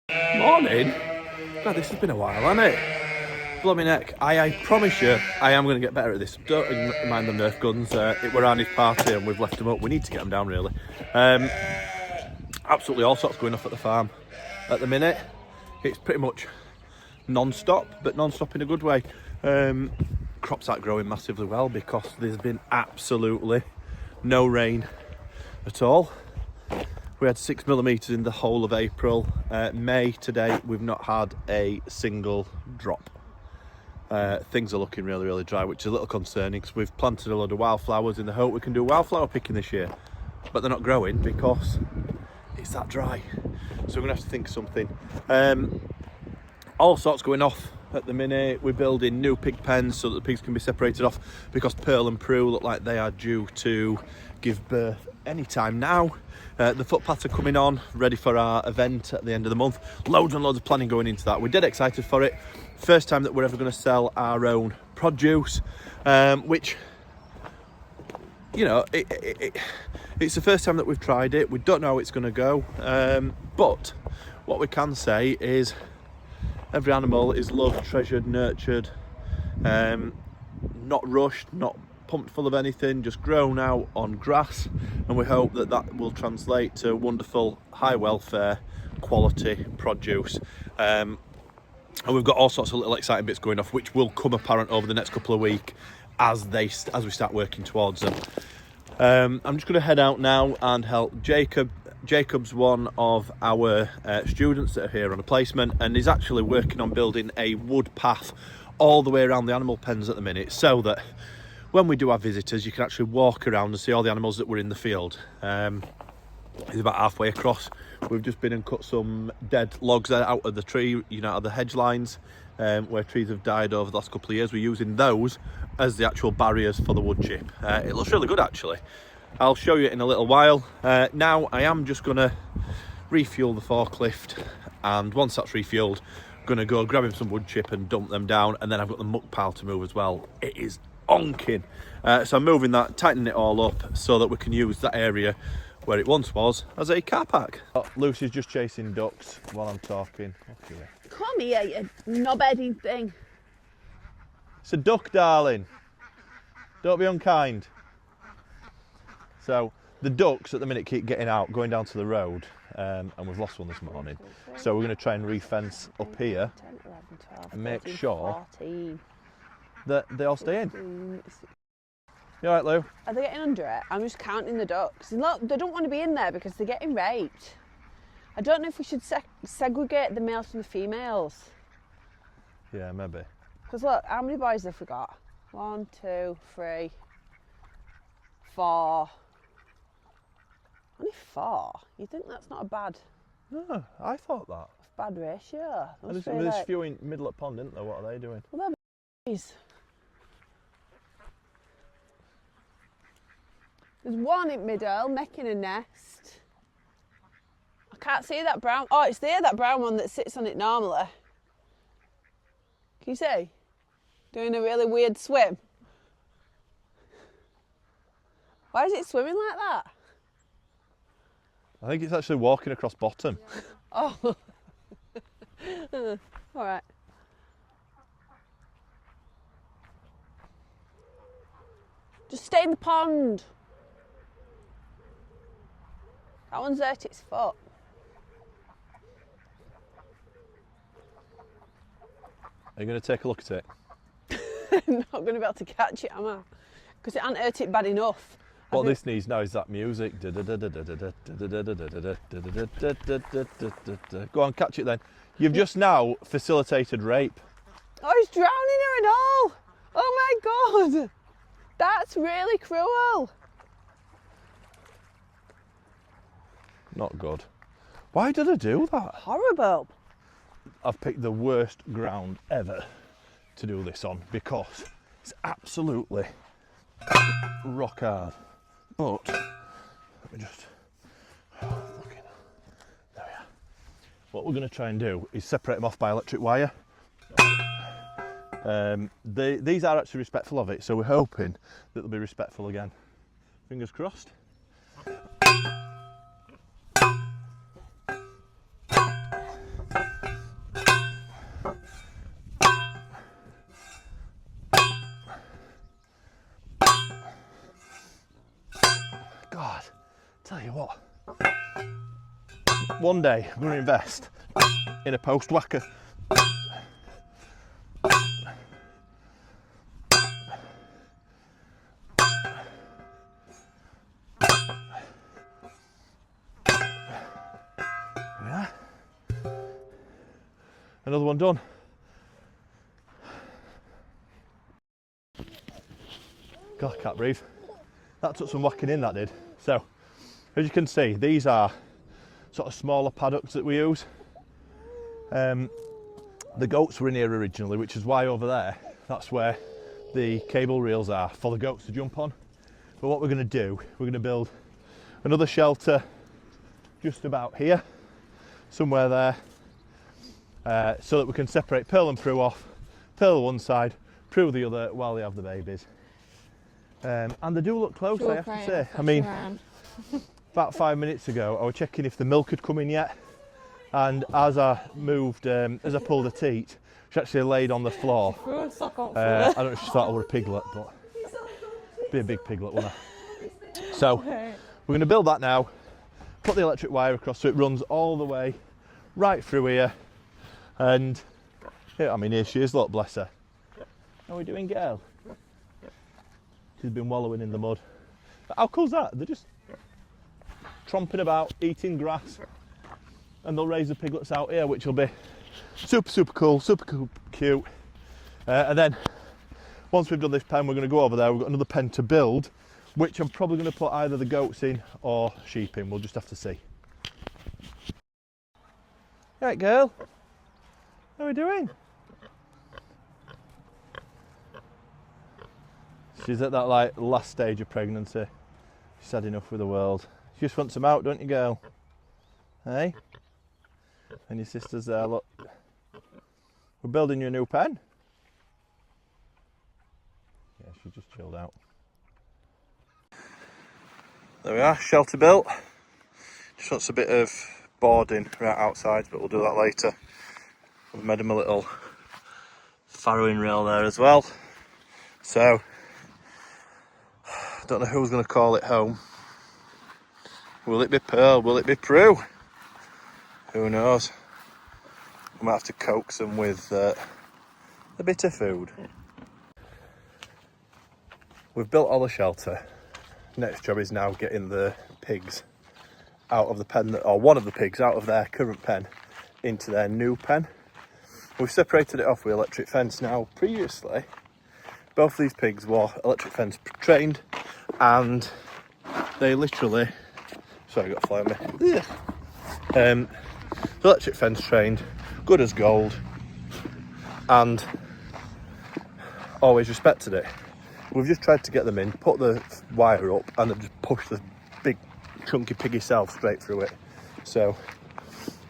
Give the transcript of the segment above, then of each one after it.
Morning? God, this has been a while, hasn't it? Blooming heck. I promise you, I am going to get better at this. Don't mind the Nerf guns. It were Arnie's party and we've left them up. We need to get them down, really. Absolutely all sorts going off at the farm. At the minute, it's pretty much non-stop, but non-stop in a good way. Crops aren't growing massively well because there's been absolutely no rain at all. We had 6 millimetres in the whole of April. May to date, we've not had a single drop. Things are looking really, really dry, which is a little concerning because we've planted a load of wildflowers in the hope we can do wildflower picking this year, but they're not growing because it's that dry. So we're gonna have to think of something. All sorts going off at the minute. We're building new pig pens so that the pigs can be separated off because Pearl and Prue look like they are due to give birth any time now. The footpaths are coming on, ready for our event at the end of the month. Loads and loads of planning going into that. We're dead excited for it. First time that we're ever going to sell our own produce, which, you know, it's the first time that we've tried it. We don't know how it's going to go, but what we can say is every animal is loved, treasured, nurtured, not rushed, not pumped full of anything, just grown out on grass, and we hope that that will translate to wonderful, high welfare, quality produce. And we've got all sorts of little exciting bits going off, which will come apparent over the next couple of weeks as we start working towards them. I'm just going to head out now and help Jacob. Jacob's one of our students that are here on a placement, and is actually working on building a wood path all the way around the animal pens at the minute, so that when we do have visitors, you can actually walk around and see all the animals that were in the field. It's about halfway across. We've just been and cut some dead logs out of the tree, you know, out of the hedge lines, where trees have died over the last couple of years. We're using those as the actual barriers for the wood chip. It looks really good, actually. I'll show you in a little while. Now I am just gonna refuel the forklift, and once that's refueled, I'm gonna go grab him some wood chip and dump them down, and then I've got the muck pile to move as well. It is onking. So I'm moving that, tightening it all up so that we can use that area where it once was as a car park. Oh, Lucy's just chasing ducks while I'm talking. Okay. Come here, you knob-heading thing. It's a duck, darling. Don't be unkind. So the ducks at the minute keep getting out, going down to the road, and we've lost one this morning. So we're going to try and re-fence up here 10, 11, 12, and make 13, sure 14. that they all stay in. You alright, Lou? Are they getting under it? I'm just counting the ducks. Look, they don't want to be in there because they're getting raped. I don't know if we should segregate the males from the females. Yeah, maybe. Because look, how many boys have we got? 1, 2, 3, 4. Only 4? You think that's not a bad... No, I thought that. Bad ratio. There's a few in middle at pond, isn't there? What are they doing? Well, they're There's one in middle making a nest. I can't see that brown. Oh, it's there, that brown one that sits on it normally. Can you see? Doing a really weird swim. Why is it swimming like that? I think it's actually walking across bottom. Oh. All right. Just stay in the pond. That one's hurt its foot. Are you going to take a look at it? I'm not going to be able to catch it, am I? Because it hasn't hurt it bad enough. What this needs now is that music. Go on, catch it then. You've just now facilitated rape. Oh, he's drowning her and all. Oh my God. That's really cruel. Not good. Why did I do that? Horrible. I've picked the worst ground ever to do this on because it's absolutely rock hard. But let me just look in. There we are. What we're going to try and do is separate them off by electric wire. These are actually respectful of it, so we're hoping that they'll be respectful again. Fingers crossed. Tell you what, one day I'm going to invest in a post whacker. Yeah. Another one done. God, I can't breathe. That took some whacking in, that did. So, as you can see, these are sort of smaller paddocks that we use. The goats were in here originally, which is why over there, that's where the cable reels are for the goats to jump on. But what we're going to do, we're going to build another shelter just about here, somewhere there, so that we can separate Pearl and Prue off, Pearl one side, Prue the other, while they have the babies. And they do look close, I have to say. I mean, about 5 minutes ago, I was checking if the milk had come in yet, and as I moved, as I pulled the teat, she actually laid on the floor. I don't know if she thought I were a piglet, but it'd be a big piglet, wouldn't I? So we're going to build that now, put the electric wire across so it runs all the way right through here, and yeah, I mean, here she is, look, bless her. How are we doing, girl? She's been wallowing in the mud. But how cool's that? They're just tromping about, eating grass, and they'll raise the piglets out here, which will be super cool, cute. And then once we've done this pen, we're going to go over there. We've got another pen to build, which I'm probably going to put either the goats in or sheep in. We'll just have to see. Right, girl. How are we doing? She's at that like last stage of pregnancy. She's had enough with the world. You just want some out, don't you, girl? Hey? And your sister's there, look. We're building you a new pen. Yeah, she just chilled out. There we are, shelter built. Just wants a bit of boarding right outside, but we'll do that later. We've made him a little farrowing rail there as well. So, don't know who's going to call it home. Will it be Pearl? Will it be Prue? Who knows? We might have to coax them with a bit of food. We've built all the shelter. Next job is now getting the pigs out of the pen, or one of the pigs out of their current pen into their new pen. We've separated it off with electric fence now. Previously, both these pigs were electric fence trained, and they literally, sorry, I got a fly on me. Electric fence trained, good as gold, and always respected it. We've just tried to get them in, put the wire up, and then just push the big chunky piggy self straight through it. So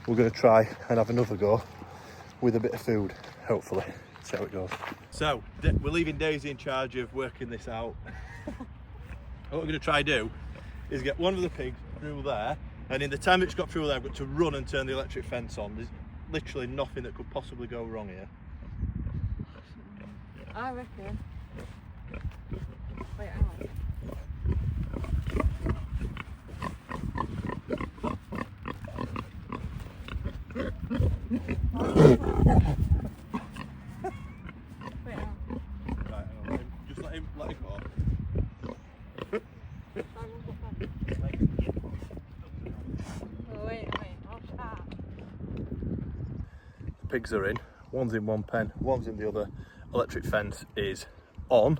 we're going to try and have another go with a bit of food, hopefully. See how it goes. So we're leaving Daisy in charge of working this out. What we're going to try do is get one of the pigs through there, and in the time it's got through there, I've got to run and turn the electric fence on. There's literally nothing that could possibly go wrong here. I reckon. Wait, hang on. Wait, hang on. Right, hang on. Just let it go. Oh, wait, I'll start. The pigs are in. One's in one pen, one's in the other. Electric fence is on.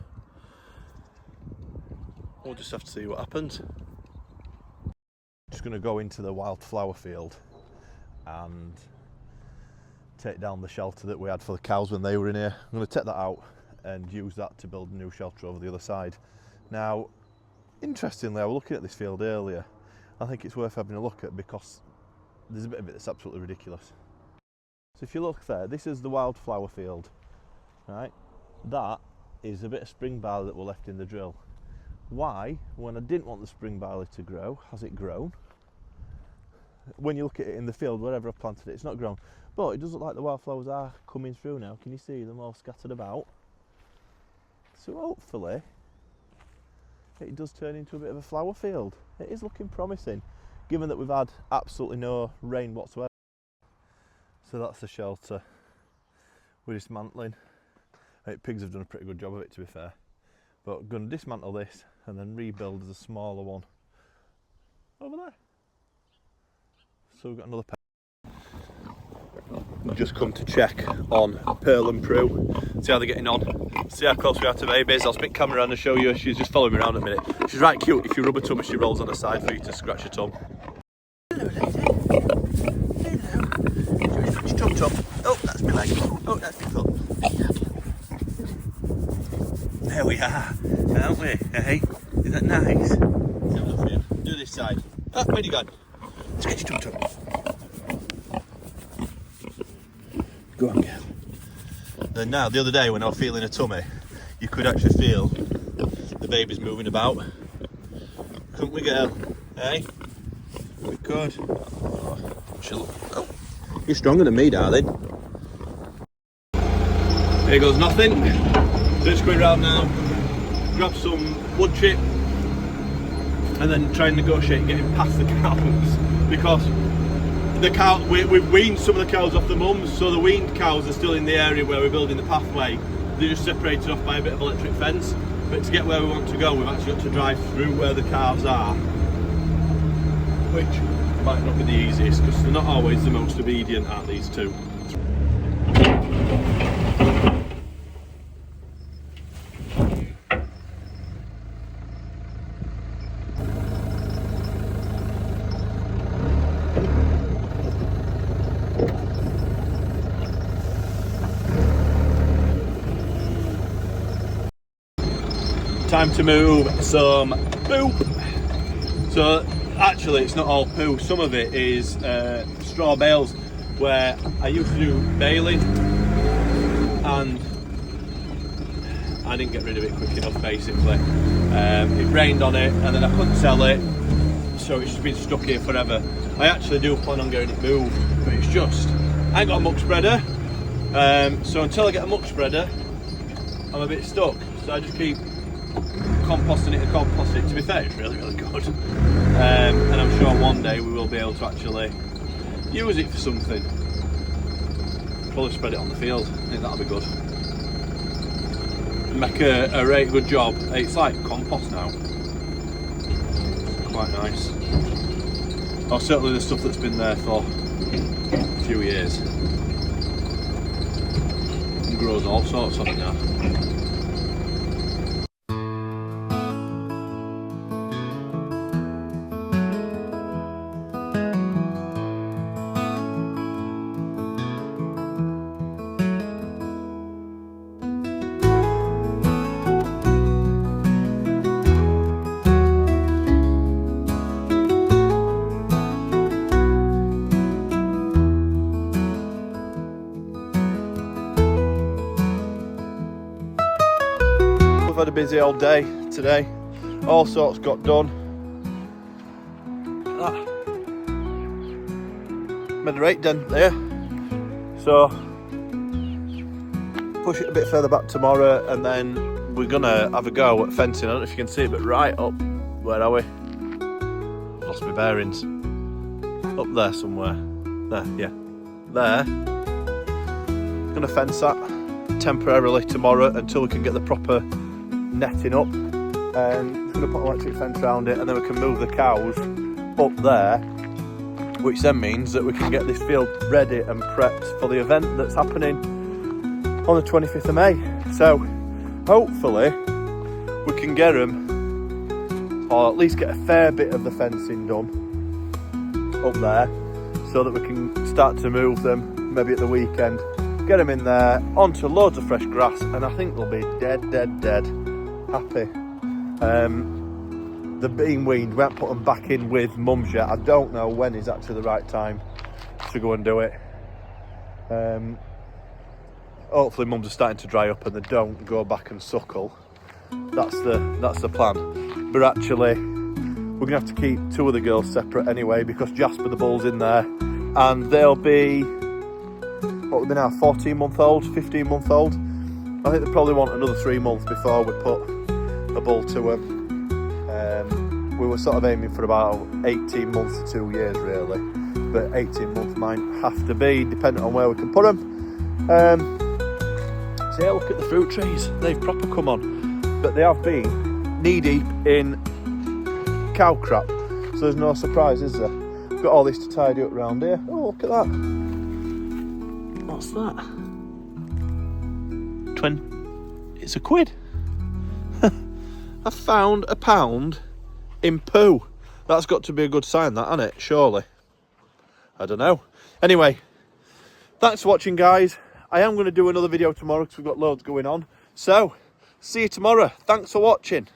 We'll just have to see what happens. Just going to go into the wildflower field and take down the shelter that we had for the cows when they were in here. I'm going to take that out and use that to build a new shelter over the other side. Now, interestingly, I was looking at this field earlier. I think it's worth having a look at because there's a bit of it that's absolutely ridiculous. So if you look there, this is the wildflower field, right? That is a bit of spring barley that were left in the drill. Why, when I didn't want the spring barley to grow, has it grown? When you look at it in the field, wherever I planted it, it's not grown. But it does look like the wildflowers are coming through now. Can you see them all scattered about? So hopefully, it does turn into a bit of a flower field. it is looking promising, given that we've had absolutely no rain whatsoever. So that's the shelter we're dismantling. I think pigs have done a pretty good job of it, to be fair. But we're going to dismantle this and then rebuild as a smaller one over there. So we've got another pen. We've just come to check on Pearl and Prue, see how they're getting on, see how close we are to babies. I'll spin camera around and show you. She's just following me around a minute. She's right cute. If you rub her tummy, she rolls on her side for you to scratch her tongue. Hello, lady. Hello. Scratch your tum. Oh, that's my leg. Oh, that's my foot. There we are, aren't we? Hey, is that nice? Do this side. Ah, where you gone? Scratch your tum. Go on, girl. Then now, the other day when I was feeling her tummy, you could actually feel the baby's moving about. Couldn't we, girl? Hey? We could. Oh, you're stronger than me, darling. Here goes nothing. Just going round now, grab some wood chip, and then try and negotiate getting past the cows, because the cow, we've weaned some of the cows off the mums, so the weaned cows are still in the area where we're building the pathway. They're just separated off by a bit of electric fence, but to get where we want to go, we've actually got to drive through where the calves are, which might not be the easiest, because they're not always the most obedient, aren't these two? Time to move some poop. So actually it's not all poo, some of it is straw bales, where I used to do baling and I didn't get rid of it quick enough basically. It rained on it and then I couldn't sell it, so it's just been stuck here forever. I actually do plan on getting it moved, but it's just, I ain't got a muck spreader, so until I get a muck spreader I'm a bit stuck, so I just keep composting it and composting it. To be fair, it's really good, and I'm sure one day we will be able to actually use it for something. Probably spread it on the field, I think that'll be good. Make a right good job. It's like compost now, quite nice. Or certainly the stuff that's been there for a few years and grows all sorts on it now. Had a busy old day today, all sorts got done. Made a right dent there, so push it a bit further back tomorrow, and then we're gonna have a go at fencing. I don't know if you can see it, but right up, where are we? Lost my bearings. Up there somewhere. There, yeah, there. Gonna fence that temporarily tomorrow until we can get the proper netting up. Just going to put an electric fence around it, and then we can move the cows up there, which then means that we can get this field ready and prepped for the event that's happening on the 25th of May. So hopefully we can get them, or at least get a fair bit of the fencing done up there, so that we can start to move them maybe at the weekend, get them in there onto loads of fresh grass, and I think they'll be dead happy. They're being weaned. We haven't put them back in with mums yet. I don't know when is actually the right time to go and do it. Hopefully mums are starting to dry up and they don't go back and suckle. That's the plan. But actually we're gonna have to keep two of the girls separate anyway, because Jasper the bull's in there, and they'll be, what would they now, 14-month-old, 15-month-old. I think they probably want another 3 months before we put a bull to them. we were sort of aiming for about 18 months to 2 years really, but 18 months might have to be depending on where we can put them. So yeah, look at the fruit trees, they've proper come on, but they have been knee deep in cow crap, so there's no surprise, is there? Got all this to tidy up around here. Oh, look at that. What's that? It's a quid. I found £1 in poo. That's got to be a good sign, that, hasn't it? Surely. I don't know. Anyway, thanks for watching, guys. I am going to do another video tomorrow because we've got loads going on. So, see you tomorrow. Thanks for watching.